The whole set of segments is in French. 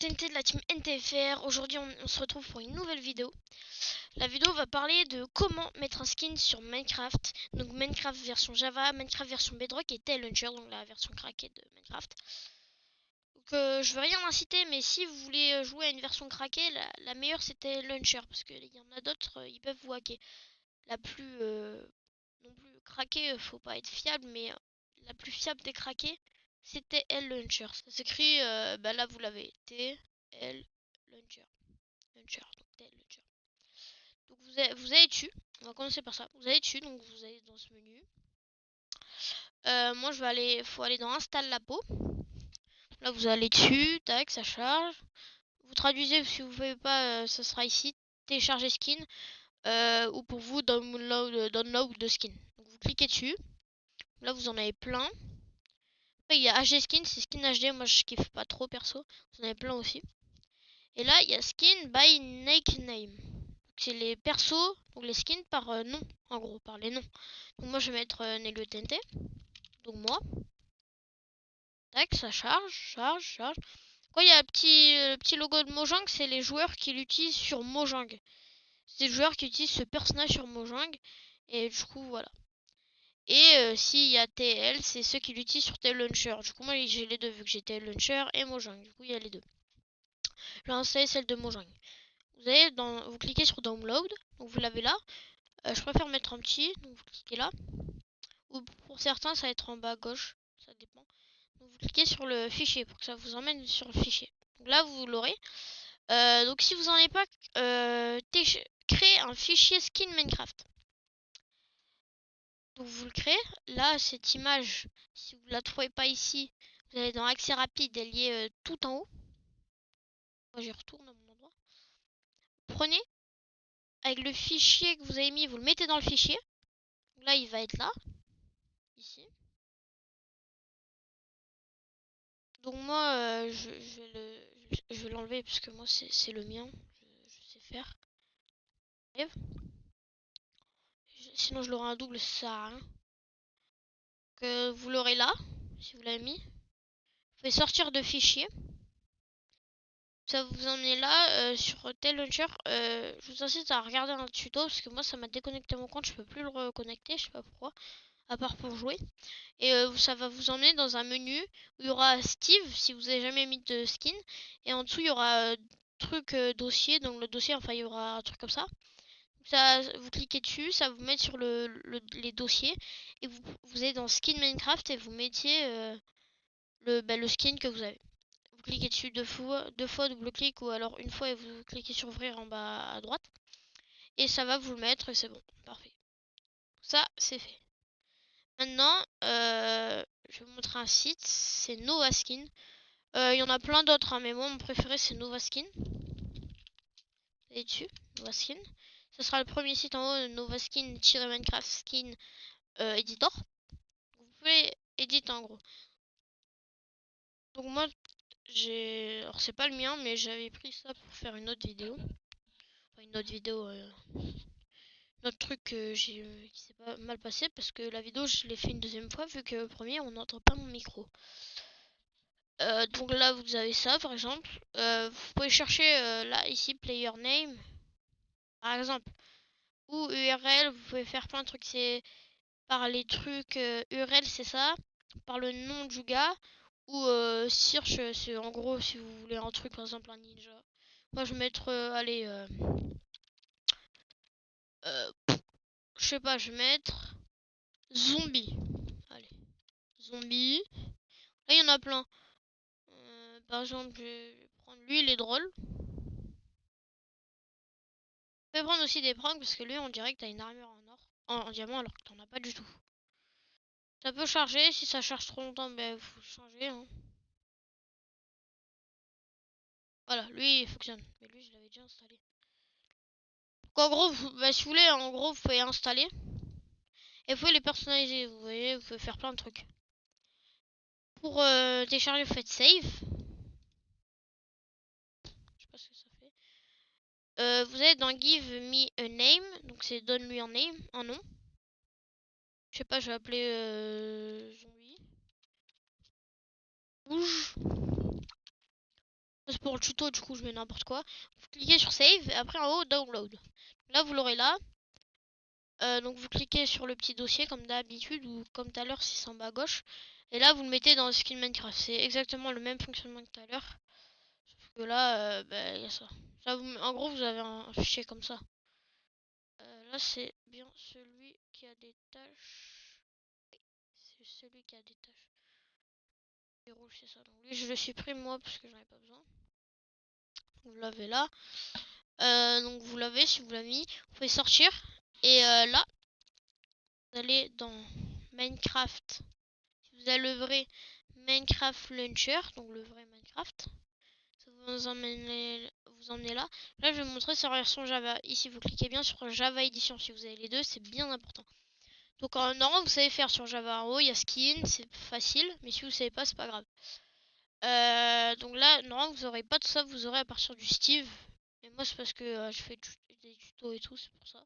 TNT de la team NTFR. Aujourd'hui on se retrouve pour une nouvelle vidéo. La vidéo va parler de comment mettre un skin sur Minecraft. Donc Minecraft version Java, Minecraft version Bedrock et Tail Launcher, donc la version craquée de Minecraft. Donc je veux rien inciter, mais si vous voulez jouer à une version craquée, la meilleure c'était Launcher. Parce qu'il y en a d'autres, ils peuvent vous hacker. La plus non plus craquée, faut pas être fiable, mais la plus fiable des craqués, c'était L Launcher. Ça s'écrit, là vous l'avez, T-L Launcher. Launcher, donc T-L Launcher. Donc vous allez dessus, on va commencer par ça. Vous allez dessus, donc vous allez dans ce menu. Moi je vais aller, faut aller dans Installe la peau. Là vous allez dessus, tac, ça charge. Vous traduisez, si vous ne pouvez pas, ça sera ici, télécharger skin. Ou pour vous, download de skin. Donc vous cliquez dessus. Là vous en avez plein. Après il y a HD skin, c'est skin HD, moi je kiffe pas trop perso. Vous en avez plein aussi. Et là il y a skin by nickname. C'est les persos, donc les skins par nom, en gros, par les noms. Donc moi je vais mettre Nelio TNT. Donc moi. Tac, ça charge. Quand il y a le petit logo de Mojang, c'est les joueurs qui l'utilisent sur Mojang. C'est les joueurs qui utilisent ce personnage sur Mojang. Et du coup, voilà. Et s'il y a TL, c'est ceux qui l'utilisent sur TL Launcher. Du coup, moi j'ai les deux, vu que j'ai TL Launcher et Mojang. Du coup, il y a les deux. Je vais installer celle de Mojang. Vous cliquez sur Download. Donc vous l'avez là. Je préfère mettre un petit. Donc vous cliquez là. Ou pour certains, ça va être en bas à gauche. Ça dépend. Donc vous cliquez sur le fichier pour que ça vous emmène sur le fichier. Donc là, vous l'aurez. Donc si vous n'en avez pas, créez un fichier skin Minecraft. Donc vous le créez. Là, cette image, si vous ne la trouvez pas ici, vous allez dans accès rapide, elle y est tout en haut. Moi, j'y retourne à mon endroit. Prenez, avec le fichier que vous avez mis, vous le mettez dans le fichier. Donc là, il va être là, ici. Donc moi, je vais l'enlever parce que moi, c'est le mien. Je sais faire. Sinon, je l'aurai un double, ça sert à rien. Donc, vous l'aurez là, si vous l'avez mis. Vous pouvez sortir de fichier. Ça vous emmener là sur Tail Launcher. Je vous incite à regarder un tuto parce que moi ça m'a déconnecté mon compte, je peux plus le reconnecter, je sais pas pourquoi, à part pour jouer. Et ça va vous emmener dans un menu où il y aura Steve si vous avez jamais mis de skin. Et en dessous il y aura truc dossier, donc le dossier, enfin il y aura un truc comme ça. Ça, vous cliquez dessus, ça vous met sur les dossiers et vous allez dans skin Minecraft et vous mettiez le skin que vous avez. Vous cliquez dessus deux fois, double-clic ou alors une fois et vous cliquez sur ouvrir en bas à droite. Et ça va vous le mettre et c'est bon, parfait. Ça, c'est fait. Maintenant, je vais vous montrer un site, c'est Novaskin. Il y en a plein d'autres, hein, mais moi mon préféré c'est Novaskin. Et dessus, Novaskin. Ce sera le premier site en haut, Novaskin-Minecraft Skin Editor. Vous pouvez éditer en gros. Donc moi, alors c'est pas le mien, mais j'avais pris ça pour faire une autre vidéo. Enfin, une autre vidéo, notre truc qui s'est pas mal passé parce que la vidéo je l'ai fait une deuxième fois vu que le premier on n'entend pas mon micro. Donc là vous avez ça par exemple. Vous pouvez chercher là ici player name par exemple ou URL. Vous pouvez faire plein de trucs. C'est par les trucs URL c'est ça, par le nom du gars ou search c'est en gros si vous voulez un truc par exemple un ninja. Moi je vais mettre allez je sais pas, je vais mettre zombie. Allez, zombie. Là, il y en a plein. Par exemple, je vais prendre lui, il est drôle. Je vais prendre aussi des pranks parce que lui, on dirait que t'as une armure en or, en diamant, alors que t'en as pas du tout. Ça peut charger, si ça charge trop longtemps, ben faut changer. Hein. Voilà, lui, il fonctionne. Mais lui, je l'avais déjà installé. Donc, en gros, si vous voulez, en gros, vous pouvez installer. Et vous pouvez les personnaliser, vous voyez, vous pouvez faire plein de trucs. Pour télécharger, vous faites save. Je sais pas ce que ça fait. Vous êtes dans Give me a name, donc c'est donne-lui un nom. Je sais pas, je vais appeler zombie. Rouge. C'est pour le tuto, du coup, je mets n'importe quoi. Vous cliquez sur Save et après en haut, Download. Là, vous l'aurez là. Donc, vous cliquez sur le petit dossier comme d'habitude ou comme tout à l'heure si c'est en bas à gauche. Et là, vous le mettez dans Skin Minecraft. C'est exactement le même fonctionnement que tout à l'heure. Sauf que là, il y a ça. En gros, vous avez un fichier comme ça. Là, c'est bien celui qui a des tâches. C'est celui qui a des tâches. Et rouge, c'est ça. Donc, lui, je le supprime moi parce que j'en ai pas besoin. Vous l'avez là. Donc vous l'avez si vous l'avez mis. Vous pouvez sortir. Et là, vous allez dans Minecraft. Si vous avez le vrai Minecraft Launcher, donc le vrai Minecraft, ça vous emmenez là. Là, je vais vous montrer sur la version Java. Ici, vous cliquez bien sur Java Edition. Si vous avez les deux, c'est bien important. Donc normalement, vous savez faire sur Java en haut, il y a Skin, c'est facile. Mais si vous savez pas, c'est pas grave. Donc là, normalement, vous aurez pas tout ça. Vous aurez à partir du Steve. Et moi, c'est parce que je fais des tutos et tout, c'est pour ça.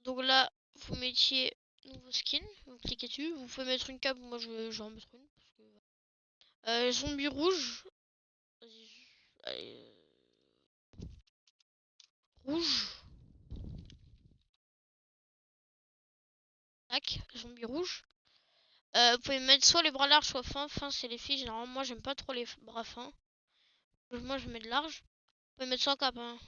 Donc là, vous mettiez nouveau skin, vous cliquez dessus, vous pouvez mettre une cape, moi je vais en mettre une. Parce que, zombie rouge, allez, rouge, tac, zombie rouge. Vous pouvez mettre soit les bras larges, soit fins. Fins, c'est les filles, généralement, moi j'aime pas trop les bras fins. Moi je mets de large. Vous pouvez mettre sans cap, hein.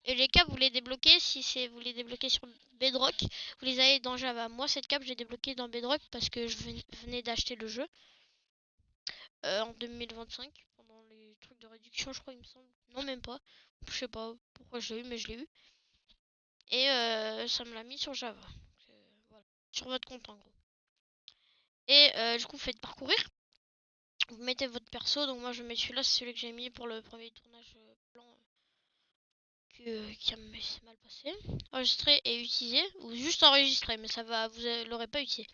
Et les capes, vous les débloquez si vous les débloquez sur Bedrock, vous les avez dans Java. Moi, cette cape, j'ai débloquée dans Bedrock parce que je venais d'acheter le jeu. En 2025 pendant les trucs de réduction, je crois, il me semble. Non, même pas. Je sais pas pourquoi je l'ai eu, mais je l'ai eu. Et ça me l'a mis sur Java. Donc, voilà. Sur votre compte, en gros. Et du coup, vous faites parcourir. Vous mettez votre perso. Donc, moi, je mets celui-là. C'est celui que j'ai mis pour le premier tournage plan qui a mal passé. Enregistrer et utiliser. Ou juste enregistrer, mais ça va, vous l'aurez pas utilisé.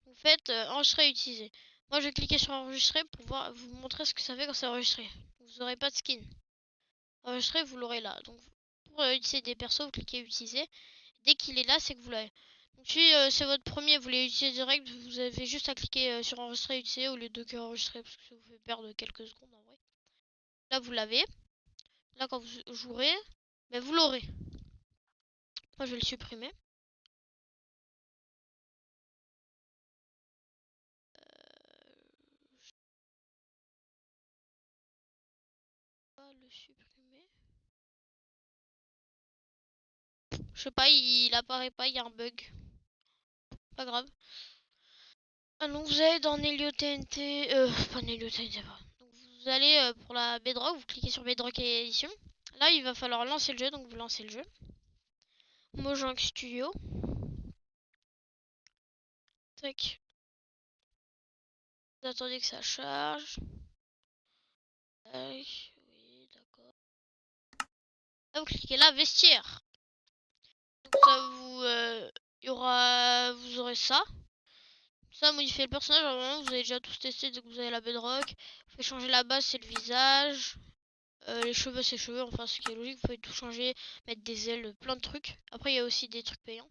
Vous faites enregistrer et utiliser. Moi, je vais cliquer sur enregistrer pour vous montrer ce que ça fait quand c'est enregistré. Vous n'aurez pas de skin. Enregistrer, vous l'aurez là. Donc, pour utiliser des persos, vous cliquez utiliser. Dès qu'il est là, c'est que vous l'avez. Donc, si c'est votre premier, vous voulez utiliser direct, vous avez juste à cliquer sur enregistrer et utiliser au lieu de que enregistrer parce que ça vous fait perdre quelques secondes en vrai. Là, vous l'avez. Là, quand vous jouerez, ben, vous l'aurez. Moi, je vais le supprimer. Je vais le supprimer. Je sais pas, il apparaît pas, il y a un bug. Pas grave. Ah, donc vous allez dans Nelio TNT, pas Nelio TNT pas. Donc vous allez pour la Bedrock, vous cliquez sur Bedrock et édition. Là il va falloir lancer le jeu, donc vous lancez le jeu. Mojang Studio. Tac. Vous attendez que ça charge. Tac. Oui, d'accord. Là vous cliquez là, vestiaire. Donc ça vous aurez ça. Ça modifier le personnage, normalement vous avez déjà tous testé dès que vous avez la Bedrock. Vous pouvez changer la base, c'est le visage. Les cheveux, c'est cheveux, enfin ce qui est logique, vous pouvez tout changer, mettre des ailes, plein de trucs. Après, il y a aussi des trucs payants.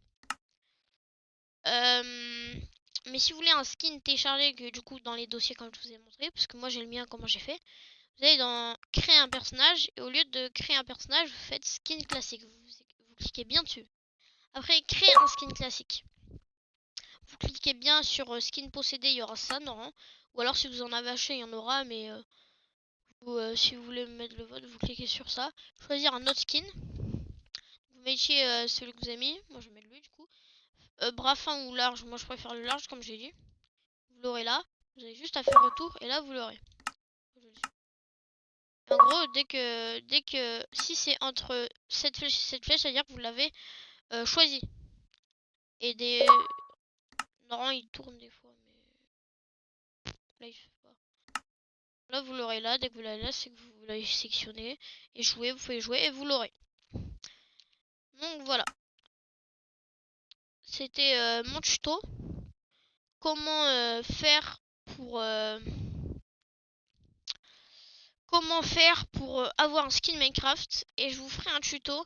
Mais si vous voulez un skin téléchargé, que du coup, dans les dossiers, comme je vous ai montré, parce que moi j'ai le mien, comment j'ai fait, vous allez dans créer un personnage, et au lieu de créer un personnage, vous faites skin classique. Vous cliquez bien dessus. Après, créer un skin classique. Vous cliquez bien sur skin possédé, il y aura ça, non. Ou alors, si vous en avez acheté, il y en aura, mais si vous voulez mettre le vote, vous cliquez sur ça. Choisir un autre skin. Vous mettiez celui que vous avez mis. Moi, je mets lui, du coup. Bras fin ou large. Moi, je préfère le large, comme j'ai dit. Vous l'aurez là. Vous avez juste à faire retour et là, vous l'aurez. En gros, si c'est entre cette flèche et cette flèche, ça veut dire que vous l'avez choisi. Et des... Non, il tourne des fois, mais... Là, il fait pas. Là, vous l'aurez là. Dès que vous l'avez là, c'est que vous l'avez sélectionné. Et jouer, vous pouvez jouer et vous l'aurez. Donc, voilà. C'était mon tuto. Comment faire pour... avoir un skin Minecraft. Et je vous ferai un tuto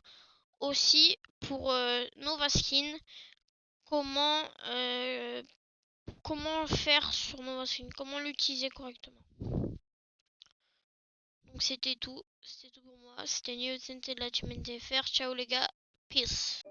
aussi pour Nova Skin. Comment, comment faire sur Nova Skin. Comment l'utiliser correctement. Donc c'était tout. C'était tout pour moi. C'était Neo de la Team NTFR. Ciao les gars. Peace.